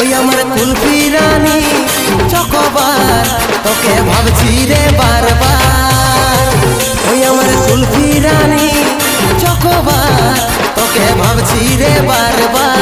ওই আমার কুলফি রানী চকোবার তোকে ভাবছি রে বারবার। ওই আমার কুলফি রানী চকোবার তোকে ভাবছি রে বারবার।